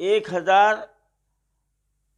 1000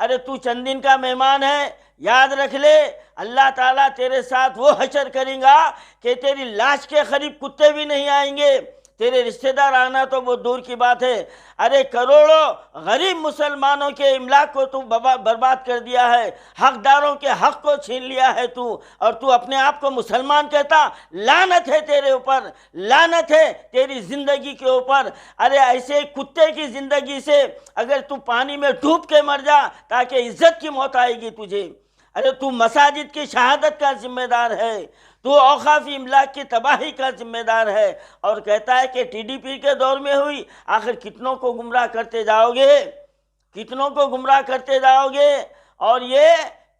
ارے تو چند دن کا مہمان ہے، یاد رکھ لے اللہ تعالیٰ تیرے ساتھ وہ حشر کریں گا کہ تیری لاش کے قریب کتے بھی نہیں آئیں گے، تیرے رشتہ دار آنا تو وہ دور کی بات ہے۔ ارے کروڑوں غریب مسلمانوں کے املاک کو تو برباد کر دیا ہے، حقداروں کے حق کو چھین لیا ہے تو، اور تو اپنے آپ کو مسلمان کہتا۔ لعنت ہے تیرے اوپر، لعنت ہے تیری زندگی کے اوپر۔ ارے ایسے کتے کی زندگی سے اگر تو پانی میں ڈوب کے مر جا تاکہ عزت کی موت آئے گی تجھے۔ ارے تو مساجد کی شہادت کا ذمہ دار ہے، تو اوقاف املاک کی تباہی کا ذمہ دار ہے، اور کہتا ہے کہ ٹی ڈی پی کے دور میں ہوئی۔ آخر کتنوں کو گمراہ کرتے جاؤ گے، کتنوں کو گمراہ کرتے جاؤ گے؟ اور یہ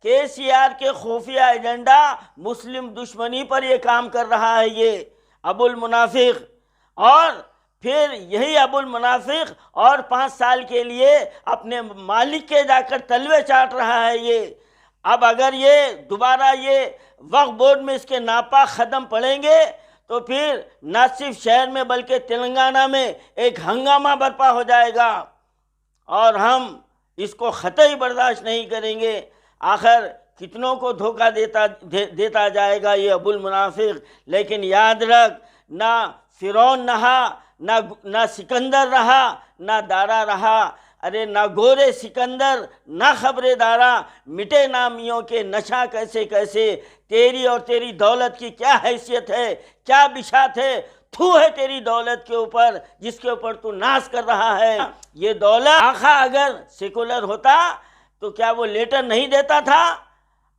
کے سی آر کے خفیہ ایجنڈا مسلم دشمنی پر یہ کام کر رہا ہے یہ ابو المنافق، اور پھر یہی ابو المنافق اور 5 سال کے لیے اپنے مالک کے جا کر تلوے چاٹ رہا ہے یہ۔ اب اگر یہ دوبارہ یہ وقف بورڈ میں اس کے ناپاک قدم پڑیں گے تو پھر نہ صرف شہر میں بلکہ تلنگانہ میں ایک ہنگامہ برپا ہو جائے گا، اور ہم اس کو قطعی برداشت نہیں کریں گے۔ آخر کتنوں کو دھوکہ دیتا جائے گا یہ ابو المنافق۔ لیکن یاد رکھ، نہ فرعون نہ سکندر رہا، نہ دارا رہا۔ ارے نہ گورے سکندر نہ خبر دارا، مٹے نامیوں کے نشہ کیسے کیسے۔ تیری اور تیری دولت کی کیا حیثیت ہے، کیا بشات ہے، تھو ہے تیری دولت کے اوپر جس کے اوپر تو ناز کر رہا ہے۔ یہ دولت آخا اگر سیکولر ہوتا تو کیا وہ لیٹر نہیں دیتا تھا؟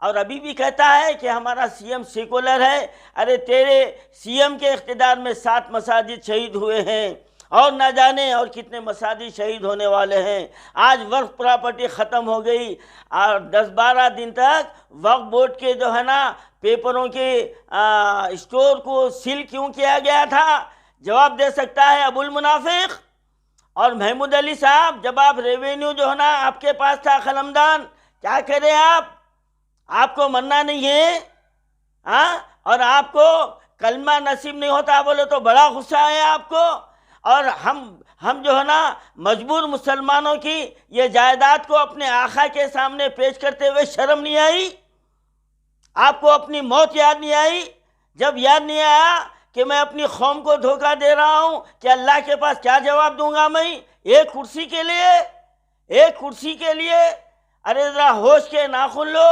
اور ابھی بھی کہتا ہے کہ ہمارا سی ایم سیکولر ہے۔ ارے تیرے سی ایم کے اقتدار میں 7 مساجد شہید ہوئے ہیں، اور نہ جانے اور کتنے مساجد شہید ہونے والے ہیں۔ آج وقف پراپرٹی ختم ہو گئی، اور 10-12 دن تک وقف بورڈ کے جو ہے نا پیپروں کے اسٹور کو سیل کیوں کیا گیا تھا؟ جواب دے سکتا ہے ابو المنافق؟ اور محمود علی صاحب، جب آپ ریونیو جو ہے نا آپ کے پاس تھا قلمدان، کیا کریں آپ کو مرنا نہیں ہے اور آپ کو کلمہ نصیب نہیں ہوتا بولے تو بڑا غصہ ہے آپ کو۔ اور ہم جو ہے نا مجبور مسلمانوں کی یہ جائیداد کو اپنے آقا کے سامنے پیش کرتے ہوئے شرم نہیں آئی؟ آپ کو اپنی موت یاد نہیں آئی؟ جب یاد نہیں آیا کہ میں اپنی قوم کو دھوکہ دے رہا ہوں کہ اللہ کے پاس کیا جواب دوں گا میں ایک کرسی کے لیے؟ ارے ذرا ہوش کے ناخن لو،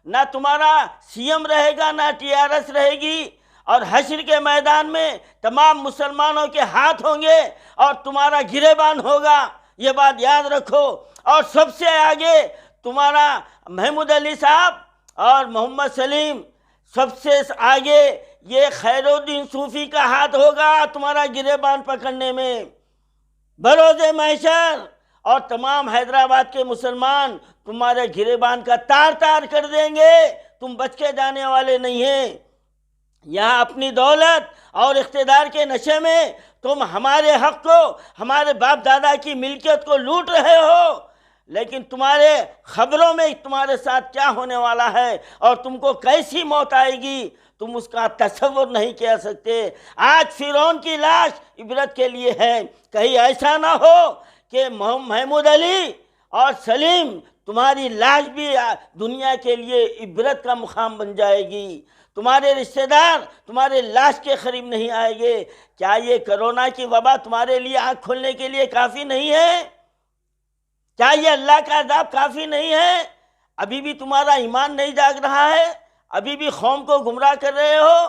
نہ تمہارا سی ایم رہے گا نہ ٹی آر ایس رہے گی، اور حشر کے میدان میں تمام مسلمانوں کے ہاتھ ہوں گے اور تمہارا گریبان ہوگا، یہ بات یاد رکھو۔ اور سب سے آگے تمہارا محمود علی صاحب اور محمد سلیم، سب سے آگے یہ خیر الدین صوفی کا ہاتھ ہوگا تمہارا گریبان پکڑنے میں بروز محشر، اور تمام حیدرآباد کے مسلمان تمہارے گریبان کا تار تار کر دیں گے، تم بچ کے جانے والے نہیں ہیں۔ یہاں اپنی دولت اور اقتدار کے نشے میں تم ہمارے حق کو، ہمارے باپ دادا کی ملکیت کو لوٹ رہے ہو، لیکن تمہارے خبروں میں تمہارے ساتھ کیا ہونے والا ہے اور تم کو کیسی موت آئے گی تم اس کا تصور نہیں کر سکتے۔ آج فرعون کی لاش عبرت کے لیے ہے، کہیں ایسا نہ ہو کہ محمود علی اور سلیم تمہاری لاش بھی دنیا کے لیے عبرت کا مقام بن جائے گی، تمہارے رشتہ دار تمہارے لاش کے قریب نہیں آئیں گے۔ کیا یہ کرونا کی وبا تمہارے لیے آنکھ کھولنے کے لیے کافی نہیں ہے؟ کیا یہ اللہ کا عذاب کافی نہیں ہے؟ ابھی بھی تمہارا ایمان نہیں جاگ رہا ہے؟ ابھی بھی قوم کو گمراہ کر رہے ہو؟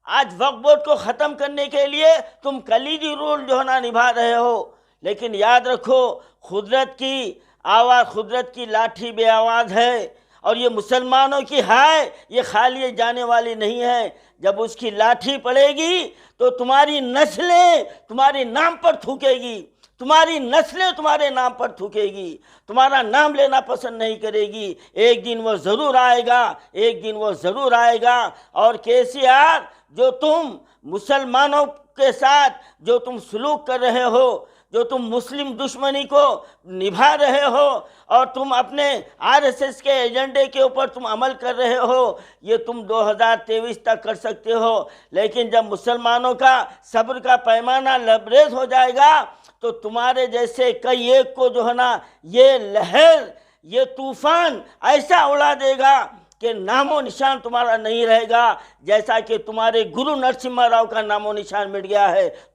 آج وقف بورڈ کو ختم کرنے کے لیے تم کلیدی رول جو ہے نا نبھا رہے ہو، لیکن یاد رکھو قدرت کی آواز، قدرت کی لاٹھی بے آواز ہے، اور یہ مسلمانوں کی ہائے یہ خالی جانے والی نہیں ہے۔ جب اس کی لاٹھی پڑے گی تو تمہاری نسلیں تمہارے نام پر تھوکے گی، تمہاری نسلیں تمہارے نام پر تھوکے گی، تمہارا نام لینا پسند نہیں کرے گی۔ ایک دن وہ ضرور آئے گا، ایک دن وہ ضرور آئے گا۔ اور کے سی آر، جو تم مسلمانوں کے ساتھ جو تم سلوک کر رہے ہو، جو تم مسلم دشمنی کو نبھا رہے ہو، اور تم اپنے آر ایس ایس کے ایجنڈے کے اوپر تم عمل کر رہے ہو، یہ تم 2023 تک کر سکتے ہو، لیکن جب مسلمانوں کا صبر کا پیمانہ لبریز ہو جائے گا تو تمہارے جیسے کئی ایک کو جو ہے نا یہ لہر یہ طوفان ایسا اڑا دے گا کہ نام و نشان تمہارا نہیں رہے گا، جیسا کہ تمہارے گرو نرسمہا راؤ کا نام و نشان مٹ گیا ہے،